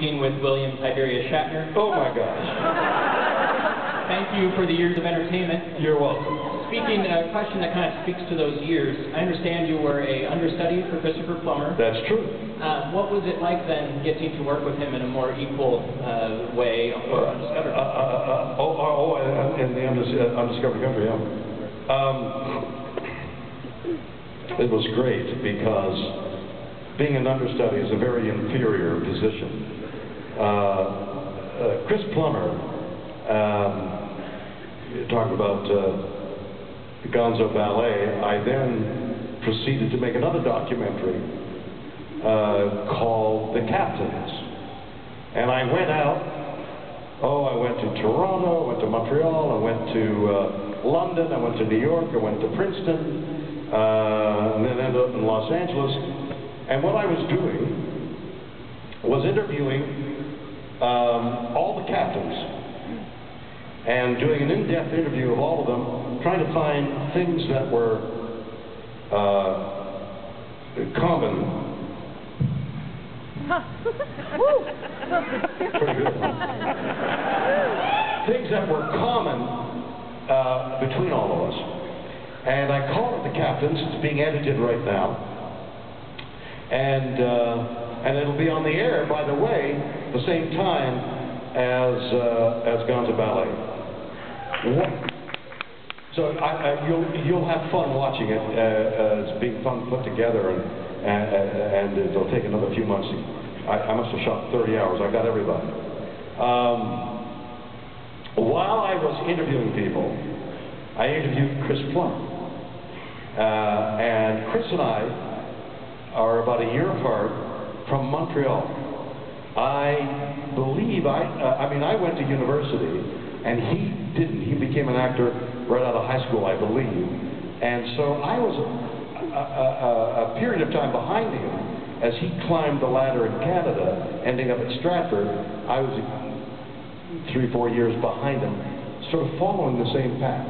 speaking with William Tiberius Shatner. Oh my gosh. Thank you for the years of entertainment. You're welcome. Speaking, a question that kind of speaks to those years. I understand you were a understudy for Christopher Plummer. That's true. What was it like then getting to work with him in a more equal way for Undiscovered? In the Undiscovered Country, yeah. It was great because being an understudy is a very inferior position. Chris Plummer, talking about Gonzo Ballet, I then proceeded to make another documentary called The Captains. And I went out, I went to Toronto, I went to Montreal, I went to London, I went to New York, I went to Princeton, and then ended up in Los Angeles. And what I was doing was interviewing all the captains and doing an in-depth interview of all of them, trying to find things that were common. Pretty good. Things that were common between all of us. And I called it The Captains. It's being edited right now. And it'll be on the air, by the way, the same time as Gonzo Ballet. So you'll have fun watching it. It's being fun put together, and it'll take another few months. I must have shot 30 hours. I got everybody. While I was interviewing people, I interviewed Chris Plummer. And Chris and I are about a year apart from Montreal. I believe, I went to university, and he didn't. He became an actor right out of high school, I believe. And so I was a period of time behind him as he climbed the ladder in Canada, ending up at Stratford. I was 3 or 4 years behind him, sort of following the same path.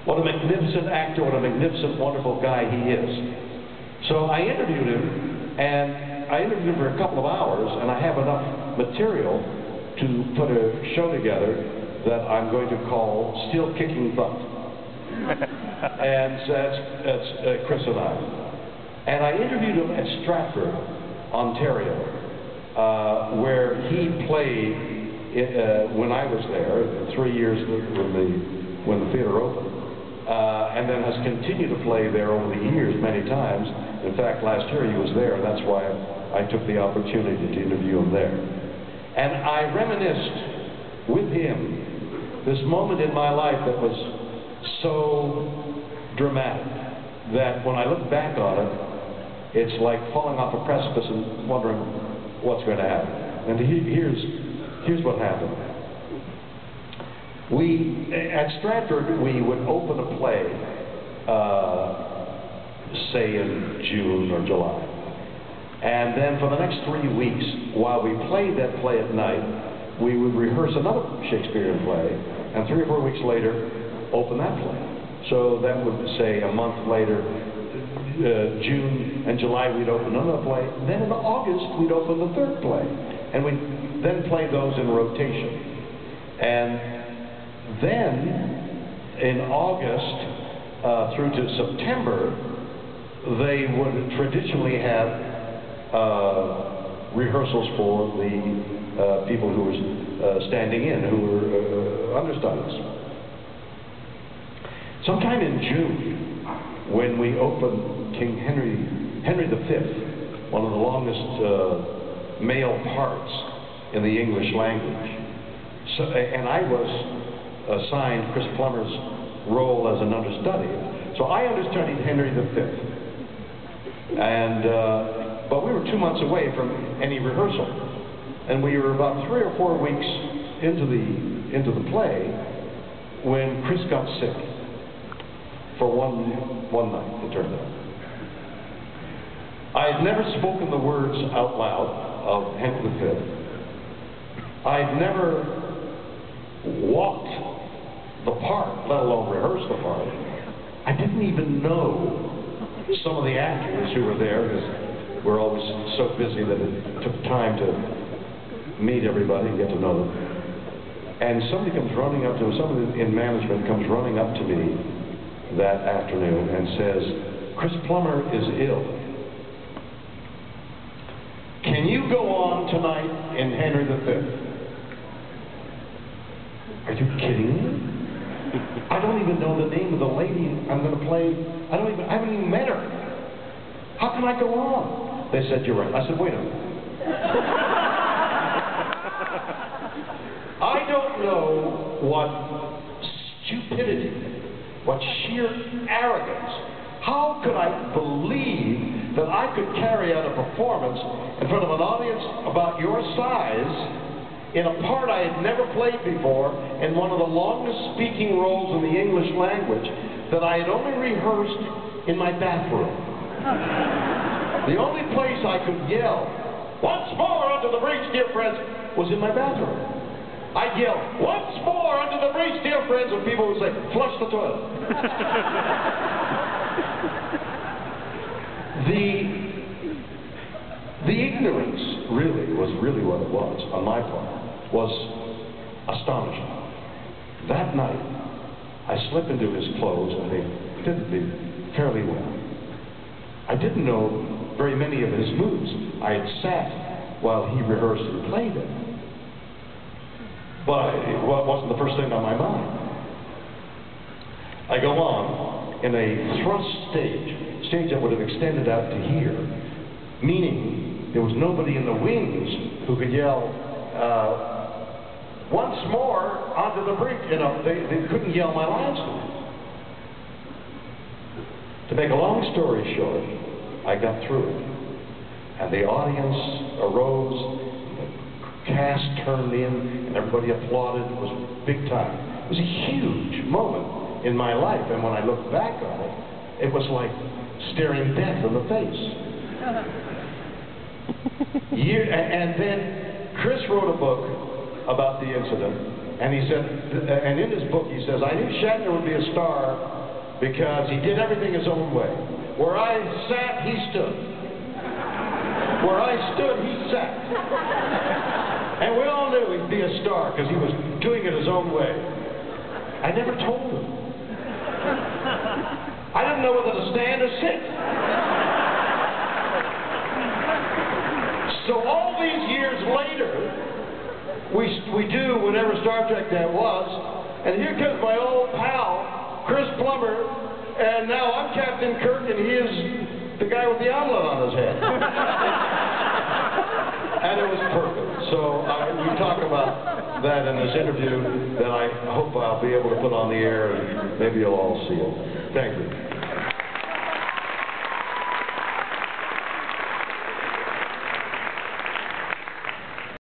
What a magnificent actor, what a magnificent, wonderful guy he is. So I interviewed him, and I interviewed him for a couple of hours, and I have enough material to put a show together that I'm going to call Still Kicking Butt. And so that's Chris and I. And I interviewed him at Stratford, Ontario, where he played when I was there, 3 years when the theater opened. And then has continued to play there over the years many times. In fact, last year he was there, and that's why I took the opportunity to interview him there. And I reminisced with him this moment in my life that was so dramatic that when I look back on it, it's like falling off a precipice and wondering what's going to happen. And here's what happened. At Stratford, we would open a play, say in June or July. And then for the next 3 weeks, while we played that play at night, we would rehearse another Shakespearean play, and 3 or 4 weeks later, open that play. So that would say a month later, June and July, we'd open another play. Then in August, we'd open the 3rd play. And we'd then play those in rotation. And then, in August through to September, they would traditionally have rehearsals for the people who were standing in, who were understudies. Sometime in June, when we opened King Henry V, one of the longest male parts in the English language, and I was assigned Chris Plummer's role as an understudy. So I understudied Henry V. And, but we were 2 months away from any rehearsal. And we were about 3 or 4 weeks into the play when Chris got sick for one night, it turned out. I had never spoken the words out loud of Henry V. I'd never walked the part, let alone rehearsed the part. I didn't even know some of the actors who were there, because we're always so busy that it took time to meet everybody and get to know them. And somebody comes running up to me, somebody in management comes running up to me that afternoon and says, Chris Plummer is ill. Can you go on tonight in Henry V? Are you kidding me? I don't even know the name of the lady I'm going to play. I haven't even met her. How can I go on? They said, you're right. I said, wait a minute. I don't know what stupidity, what sheer arrogance. How could I believe that I could carry out a performance in front of an audience about your size in a part I had never played before, in one of the longest speaking roles in the English language that I had only rehearsed in my bathroom? The only place I could yell, once more under the breach, dear friends, was in my bathroom. I'd yell, once more under the breach, dear friends, and people would say, flush the toilet. The ignorance was really what it was, on my part, was astonishing. That night, I slipped into his clothes, and they fitted me fairly well. I didn't know very many of his moves. I had sat while he rehearsed and played it. But it wasn't the first thing on my mind. I go on in a thrust stage that would have extended out to here, meaning there was nobody in the wings who could yell, once more onto the breach. You know, they couldn't yell my lines to me. To make a long story short, I got through it. And the audience arose, the cast turned in, and everybody applauded. It was big time. It was a huge moment in my life, and when I look back on it, it was like staring death in the face. And then Chris wrote a book about the incident, and he said, and in his book he says, I knew Shatner would be a star because he did everything his own way. Where I sat, he stood. Where I stood, he sat. And we all knew he'd be a star because he was doing it his own way. I never told him. I didn't know whether to stand or sit. So all these years later, we do whatever Star Trek that was, and here comes my old pal, Chris Plummer, and now I'm Captain Kirk, and he is the guy with the omelet on his head. And it was perfect. So we talk about that in this interview that I hope I'll be able to put on the air, and maybe you'll all see it. Thank you.